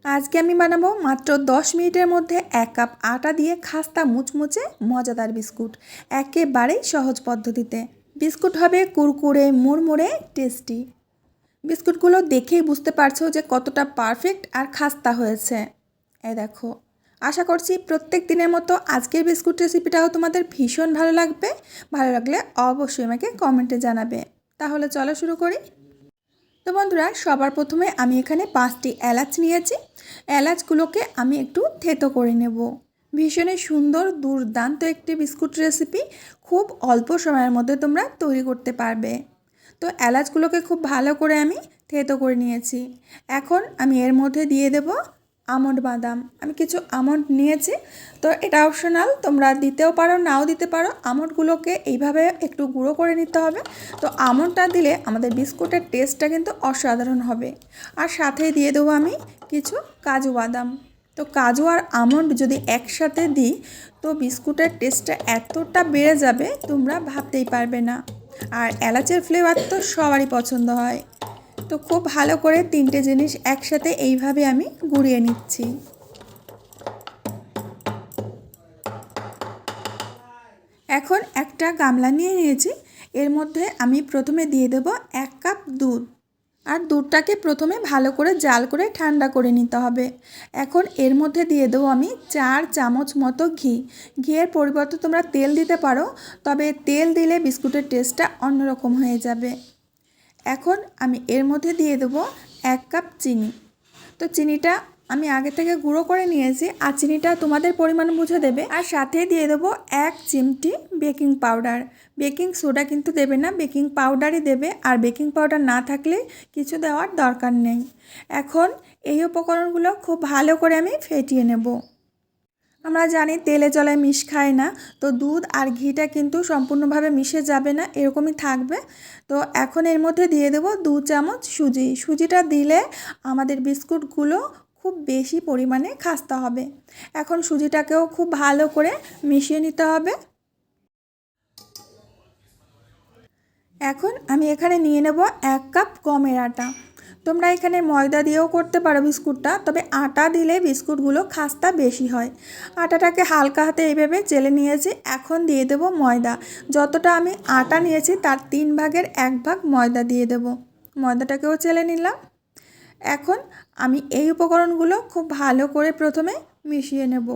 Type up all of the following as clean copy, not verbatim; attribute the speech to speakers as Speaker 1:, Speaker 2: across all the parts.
Speaker 1: আজকে আমি বানাবো মাত্র 10 মিনিটের মধ্যে 1 কাপ আটা দিয়ে খাস্তা মুচমুচে মজাদার বিস্কুট। একেবারেই সহজ পদ্ধতিতে বিস্কুট হবে কুরকুরে মুড়মুড়ে টেস্টি। বিস্কুটগুলো দেখেই বুঝতে পারছো যে কতটা পারফেক্ট আর খাস্তা হয়েছে। এই দেখো, আশা করছি প্রত্যেক দিনের মতো আজকের বিস্কুট রেসিপিটাও তোমাদের ভীষণ ভালো লাগবে। ভালো লাগলে অবশ্যই আমাকে কমেন্টে জানাবে। তাহলে চলো শুরু করি। তো বন্ধুরা, সবার প্রথমে আমি এখানে 5টি এলাচ নিয়েছি। এলাচগুলোকে আমি একটু থেতো করে নেব। ভীষণই সুন্দর দুর্দান্ত একটি বিস্কুট রেসিপি, খুব অল্প সময়ের মধ্যে তোমরা তৈরি করতে পারবে। তো এলাচগুলোকে খুব ভালো করে আমি থেতো করে নিয়েছি। এখন আমি এর মধ্যে দিয়ে দেব আমন্ড বাদাম। আমি কিছু আমন্ড নিয়েছি, তো এটা অপশনাল, তোমরা দিতেও পারো নাও দিতে পারো। আমন্ডগুলোকে এইভাবে একটু গুঁড়ো করে নিতে হবে। তো আমন্ডটা দিলে আমাদের বিস্কুটের টেস্টটা কিন্তু অসাধারণ হবে। আর সাথে দিয়ে দেবো আমি কিছু কাজু বাদাম। তো কাজু আর আমন্ড যদি একসাথে দিই তো বিস্কুটের টেস্টটা এতটা বেড়ে যাবে তোমরা ভাবতেই পারবে না। আর এলাচের ফ্লেভার তো সবারই পছন্দ হয়। তো খুব ভালো করে 3টে জিনিস একসাথে এইভাবে আমি গুঁড়িয়ে নিচ্ছি। এখন একটা গামলা নিয়ে নিয়েছি। এর মধ্যে আমি প্রথমে দিয়ে দেব 1 কাপ দুধ। আর দুধটাকে প্রথমে ভালো করে জাল করে ঠান্ডা করে নিতে হবে। এখন এর মধ্যে দিয়ে দেবো আমি 4 চামচ মতো ঘি। ঘিয়ের পরিবর্তে তোমরা তেল দিতে পারো, তবে তেল দিলে বিস্কুটের টেস্টটা অন্যরকম হয়ে যাবে। এখন আমি এর মধ্যে দিয়ে দেবো 1 কাপ চিনি। তো চিনিটা আমি আগে থেকে গুঁড়ো করে নিয়েছি, আর চিনিটা তোমাদের পরিমাণ বুঝে দেবে। আর সাথে দিয়ে দেবো 1 চিমটি বেকিং পাউডার। বেকিং সোডা কিন্তু দেবে না, বেকিং পাউডারই দেবে। আর বেকিং পাউডার না থাকলে কিছু দেওয়ার দরকার নেই। এখন এই উপকরণগুলো খুব ভালো করে আমি ফেটিয়ে নেব। আমরা জানি তেলে জলে মিশ খায় না, তো দুধ আর ঘিটা কিন্তু সম্পূর্ণভাবে মিশে যাবে না, এরকমই থাকবে। তো এখন এর মধ্যে দিয়ে দেব 2 চামচ সুজি। সুজিটা দিলে আমাদের বিস্কুটগুলো খুব বেশি পরিমাণে খাস্তা হবে। এখন সুজিটাকেও খুব ভালো করে মিশিয়ে নিতে হবে। এখন আমি এখানে নিয়ে নেব 1 কাপ গমের আটা। তোমরা এখানে ময়দা দিয়েও করতে পারো বিস্কুটটা, তবে আটা দিলে বিস্কুটগুলো খাস্তা বেশি হয়। আটাটাকে হালকা হাতে এইভাবে চেলে নিয়েছি। এখন দিয়ে দেব ময়দা। যতটা আমি আটা নিয়েছি তার 3 ভাগের 1 ভাগ ময়দা দিয়ে দেব। ময়দাটাকেও চেলে নিলাম। এখন আমি এই উপকরণগুলো খুব ভালো করে প্রথমে মিশিয়ে নেব।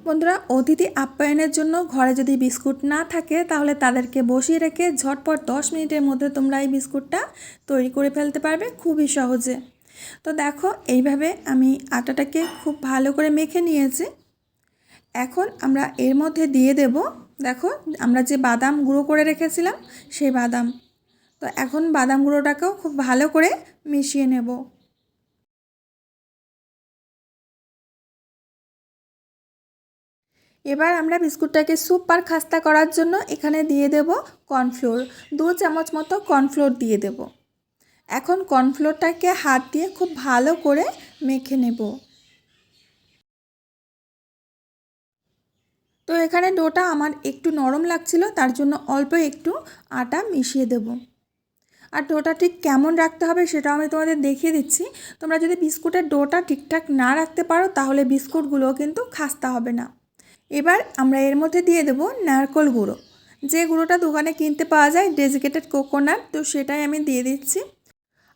Speaker 1: বন্ধুরা, অতিথি আপ্যায়নের জন্য ঘরে যদি বিস্কুট না থাকে তাহলে তাদেরকে বসিয়ে রেখে ঝটপট 10 মিনিটের মধ্যে তোমরা এই বিস্কুটটা তৈরি করে ফেলতে পারবে খুবই সহজে। তো দেখো, এইভাবে আমি আটাটাকে খুব ভালো করে মেখে নিয়েছি। এখন আমরা এর মধ্যে দিয়ে দেব, দেখো, আমরা যে বাদাম গুঁড়ো করে রেখেছিলাম সেই বাদাম। তো এখন বাদাম গুঁড়োটাকেও খুব ভালো করে মিশিয়ে নেব। এবার আমরা বিস্কুটটাকে সুপার খাস্তা করার জন্য এখানে দিয়ে দেব কর্নফ্লোর। 2 চামচ মতো কর্নফ্লোর দিয়ে দেব। এখন কর্নফ্লোরটাকে হাত দিয়ে খুব ভালো করে মেখে নেব। তো এখানে ডোটা আমার একটু নরম লাগছিল, তার জন্য অল্প একটু আটা মিশিয়ে দেব। আর ডোটা ঠিক কেমন রাখতে হবে সেটাও আমি তোমাদের দেখিয়ে দিচ্ছি। তোমরা যদি বিস্কুটের ডোটা ঠিকঠাক না রাখতে পারো তাহলে বিস্কুটগুলো কিন্তু খাস্তা হবে না। এবার আমরা এর মধ্যে দিয়ে দেব নারকেল গুঁড়ো। যে গুঁড়োটা দোকানে কিনতে পাওয়া যায়, ডেজিকেটেড কোকোনাট, তো সেটাই আমি দিয়ে দিচ্ছি।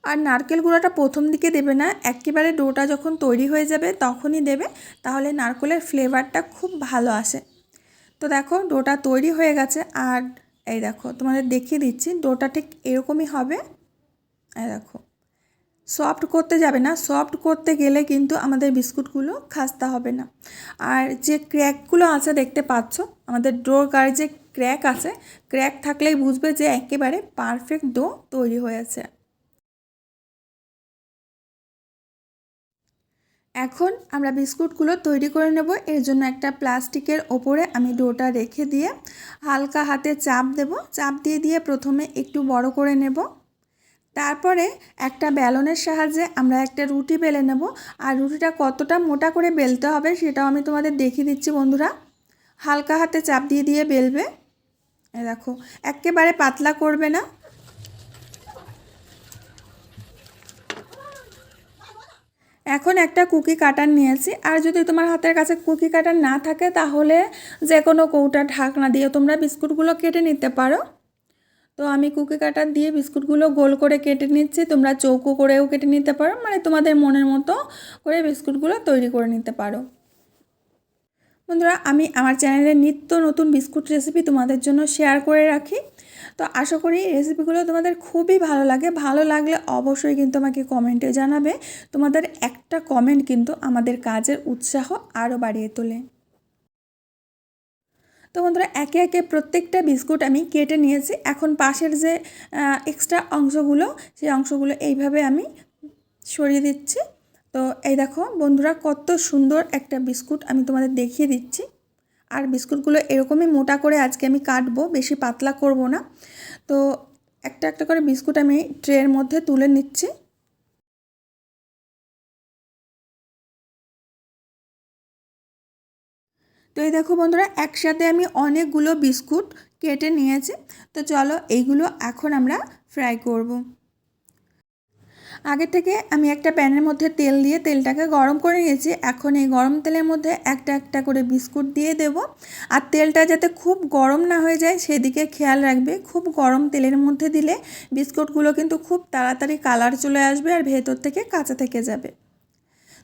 Speaker 1: আর নারকেল গুঁড়োটা প্রথম দিকে দেবে না, একেবারে ডোটা যখন তৈরি হয়ে যাবে তখনই দেবে, তাহলে নারকেলের ফ্লেভারটা খুব ভালো আসে। তো দেখো, ডোটা তৈরি হয়ে গেছে। আর এই দেখো, তোমাদের দেখিয়ে দিচ্ছি, ডোটা ঠিক এরকমই হবে। এই দেখো, সফট করতে যাবে না, সফট করতে গেলে কিন্তু আমাদের বিস্কুটগুলো খাস্তা হবে না। আর যে ক্র্যাকগুলো আছে দেখতে পাচ্ছ, আমাদের ডোর গায়ে যে ক্র্যাক আছে, ক্র্যাক থাকলেই বুঝবে যে একেবারে পারফেক্ট ডো তৈরি হয়েছে। এখন আমরা বিস্কুটগুলো তৈরি করে নেব। এর জন্য একটা প্লাস্টিকের ওপরে আমি ডোটা রেখে দিয়ে হালকা হাতে চাপ দেব। চাপ দিয়ে দিয়ে প্রথমে একটু বড় করে নেব। তারপরে একটা বেলনের সাহায্যে আমরা একটা রুটি বেলে নেব। আর রুটিটা কতটা মোটা করে বেলতে হবে সেটাও আমি তোমাদের দেখিয়ে দিচ্ছি বন্ধুরা। হালকা হাতে চাপ দিয়ে দিয়ে বেলবে। দেখো, একেবারে পাতলা করবে না। এখন একটা কুকি কাটার নিয়েছি, আর যদি তোমার হাতের কাছে কুকি কাটার না থাকে তাহলে যে কোনো কৌটা ঢাকনা দিয়ে তোমরা বিস্কুটগুলো কেটে নিতে পারো। তো আমি কুকি কাটার দিয়ে বিস্কুটগুলো গোল করে কেটে নিচ্ছি, তোমরা চৌকো করেও কেটে নিতে পারো, মানে তোমাদের মনের মতো করে বিস্কুটগুলো তৈরি করে নিতে পারো। বন্ধুরা, আমি আমার চ্যানেলে নিত্য নতুন বিস্কুট রেসিপি তোমাদের জন্য শেয়ার করে রাখি। তো আশা করি রেসিপিগুলো তোমাদের খুবই ভালো লাগে। ভালো লাগলে অবশ্যই কিন্তু আমাকে কমেন্টে জানাবে। তোমাদের একটা কমেন্ট কিন্তু আমাদের কাজের উৎসাহ আরও বাড়িয়ে তোলে। তো বন্ধুরা, একে একে প্রত্যেকটা বিস্কুট আমি কেটে নিয়েছি। এখন পাশের যে এক্সট্রা অংশগুলো, সেই অংশগুলো এইভাবে আমি সরিয়ে দিচ্ছি। তো এই দেখো বন্ধুরা, কত সুন্দর একটা বিস্কুট আমি তোমাদের দেখিয়ে দিচ্ছি। আর বিস্কুটগুলো এরকমই মোটা করে আজকে আমি কাটবো, বেশি পাতলা করব না। তো একটা একটা করে বিস্কুট আমি ট্রের মধ্যে তুলে নিচ্ছি। তো এই দেখো বন্ধুরা, একসাথে আমি অনেকগুলো বিস্কুট কেটে নিয়েছি। তো চলো এইগুলো এখন আমরা ফ্রাই করব। আগে থেকে আমি একটা প্যানের মধ্যে তেল দিয়ে তেলটাকে গরম করে নিয়েছি। এখন এই গরম তেলের মধ্যে একটা একটা করে বিস্কুট দিয়ে দেব। আর তেলটা যাতে খুব গরম না হয়ে যায় সেদিকে খেয়াল রাখবে। খুব গরম তেলের মধ্যে দিলে বিস্কুটগুলো কিন্তু খুব তাড়াতাড়ি কালার চলে আসবে আর ভেতর থেকে কাঁচা থেকে যাবে।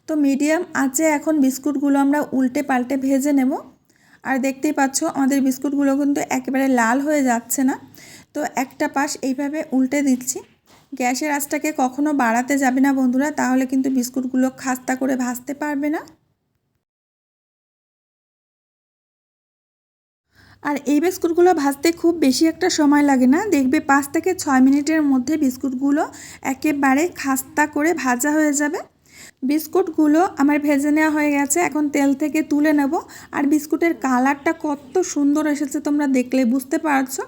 Speaker 1: তো মিডিয়াম আঁচে এখন বিস্কুটগুলো আমরা উল্টে পাল্টে ভেজে নেব। আর দেখতেই পাচ্ছ আমাদের বিস্কুটগুলো কিন্তু একেবারে লাল হয়ে যাচ্ছে না। তো একটা পাশ এইভাবে উল্টে দিচ্ছি। গ্যাসের আঁচটাকে কখনো বাড়াতে যাবে না বন্ধুরা, তাহলে কিন্তু বিস্কুটগুলো খাস্তা করে ভাজতে পারবে না। আর এই বিস্কুটগুলো ভাজতে খুব বেশি একটা সময় লাগে না, দেখবে 5 থেকে 6 মিনিটের মধ্যে বিস্কুটগুলো একেবারে খাস্তা করে ভাজা হয়ে যাবে। বিস্কুটগুলো আমার ভেজে নেওয়া হয়ে গেছে, এখন তেল থেকে তুলে নেব। আর বিস্কুটের কালারটা কত সুন্দর এসেছে তোমরা দেখলে বুঝতে পারছো।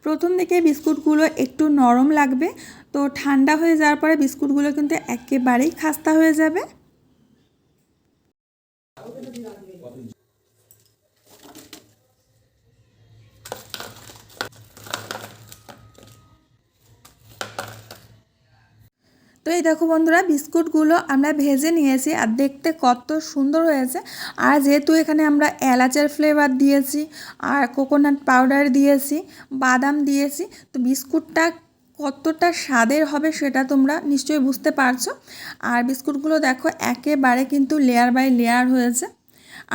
Speaker 1: প্রথম দিকে বিস্কুটগুলো একটু নরম লাগবে, তো ঠান্ডা হয়ে যাওয়ার পরে বিস্কুটগুলো কিন্তু একেবারেই খাস্তা হয়ে যাবে। তো এই দেখো বন্ধুরা, বিস্কুটগুলো আমরা ভেজে নিয়েছি আর দেখতে কত সুন্দর হয়েছে। আর যেহেতু এখানে আমরা এলাচের ফ্লেভার দিয়েছি আর কোকোনাট পাউডার দিয়েছি, বাদাম দিয়েছি, তো বিস্কুটটা কতটা স্বাদের হবে সেটা তোমরা নিশ্চয়ই বুঝতে পারছো। আর বিস্কুটগুলো দেখো একেবারে কিন্তু লেয়ার বাই লেয়ার হয়েছে।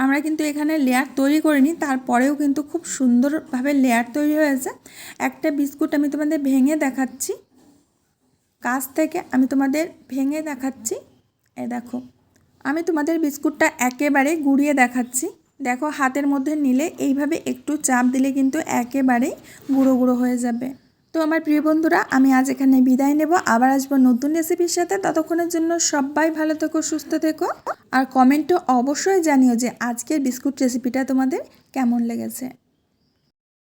Speaker 1: আমরা কিন্তু এখানে লেয়ার তৈরি করিনি, তারপরেও কিন্তু খুব সুন্দরভাবে লেয়ার তৈরি হয়েছে। একটা বিস্কুট আমি তোমাদের ভেঙে দেখাচ্ছি, কাছ থেকে আমি তোমাদের ভেঙে দেখাচ্ছি। এই দেখো, আমি তোমাদের বিস্কুটটা একেবারে গুঁড়িয়ে দেখাচ্ছি। দেখো, হাতের মধ্যে নিলে এইভাবে একটু চাপ দিলে কিন্তু একেবারেই গুঁড়ো গুঁড়ো হয়ে যাবে। তো আমার প্রিয় বন্ধুরা, আমি আজ এখানে বিদায় নেব, আবার আসবো নতুন রেসিপির সাথে। ততক্ষণের জন্য সবাই ভালো থেকো, সুস্থ থেকো। আর কমেন্টে অবশ্যই জানিও যে আজকের বিস্কুট রেসিপিটা তোমাদের কেমন লেগেছে।